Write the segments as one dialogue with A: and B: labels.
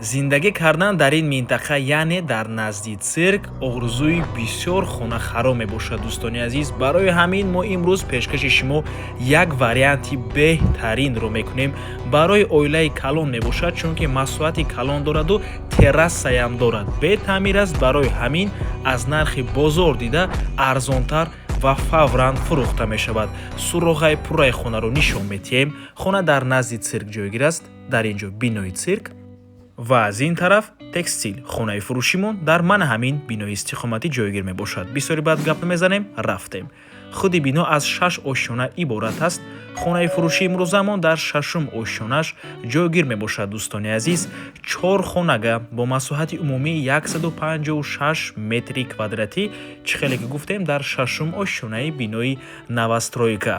A: зиндагӣ кардан дар ин минтақа, яъне дар назди цирк, орзуи бисёр хонахаро мебошад. дӯстони азиз, барои ҳамин мо имрӯз пешкаши шумо як варианти беҳтаринро мекунем. Барои оилаи калон мебошад, чунки маслиҳати калон дораду террасаям дорад. Бетаъмир аст, барои ҳамин аз нархи бозор дида арзонтар ва фавран фурӯхта мешавад. Суроғаи пурраи хонаро нишон медиҳем. Хона дар назди цирк ҷойгир аст. Дар ин ҷо бинои цирк ва аз ин тараф текстил. Хонаи фурӯшимон дар мана ҳамин бинои истиқоматӣ ҷойгир мебошад. Бисёри баъд гап намезанем, рафтем. худи бино аз 6 ошёна иборат аст. хонаи фурӯшии имрӯзамон дар 6-ум ошёнаш ҷойгир мебошад. дӯстони азиз, 4 хонага бо масоҳати умумии 156 метри квадратӣ, чӣ хеле ки гуфтем, дар 6-ум ошёнаи бинои новостройка.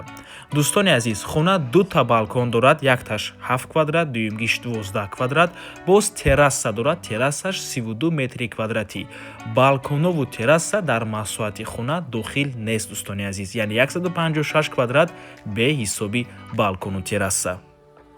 A: дӯстони азиз, хона 2 балкон дорад, якташ 7 квадрат, дуюмгиш 12 квадрат, боз терраса дорад, террасаш 32 метри квадратӣ. балконову терраса дар масоҳати хона дохил нест. дӯстони азиз, яъне 156 квадрат бе ҳисоби балкону терраса.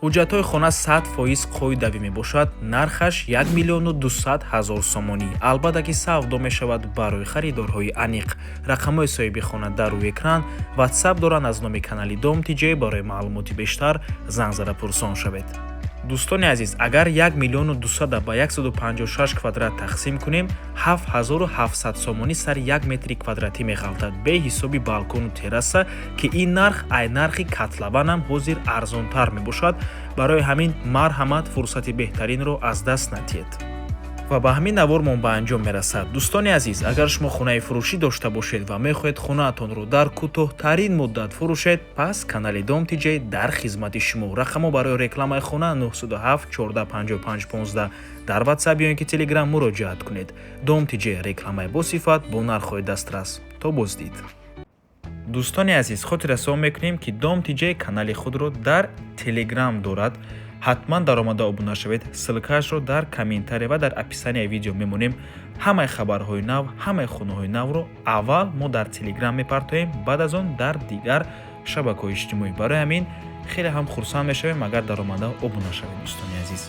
A: ҳуҷҷатҳои хона 100% қоидавӣ мебошад. нархаш 1 миллиону 200 ҳазор сомонӣ. албатта ки савдо мешавад барои харидорҳои аниқ. рақамҳои соҳиби хона дар рӯи экран. ватсап доранд. аз номи канали Dom TJ барои маълумоти бештар занг зада пурсон шавед. дӯстони азиз, агар 1 миллиону 200 ба 156 квадрат тақсим кунем, 7700 сомонӣ сари 1 метри квадратӣ меғалтад, бе ҳисоби балкону терраса, ки ин нарх ай нархи котлованам ҳозир арзонтар мебошад. барои ҳамин марҳамат, фурсати беҳтаринро аз даст надиҳед. ва ба ҳамин навормон ба анҷом мерасад. дӯстони азиз, агар шумо хонаи фурӯшӣ дошта бошед ва мехоҳед хонаатонро дар кӯтоҳтарин муддат фурӯшед, пас канали Dom TJ дар хизмати шумо. рақамҳо барои рекламаи хона 907 1455 15. дар ватсап ё ин ки телеграм муроҷиат кунед. Dom TJ, рекламаи босифат бо нархҳои дастрас. то боздид. дӯстони азиз, хотир расон мекунем ки Dom TJ канали худро дар телеграм дорад. ҳатман дар омада обуна шавед. ссилкаашро дар комментария ва дар описанияи видео мемонем. ҳамаи хабарҳои нав, ҳамаи хонаҳои навро аввал мо дар телеграм мепартоем, баъд аз он дар дигар шабакаҳои иҷтимоӣ. барои ҳамин хеле ҳам хурсанд мешавем агар дар омада обуна шавед. дӯстони азиз.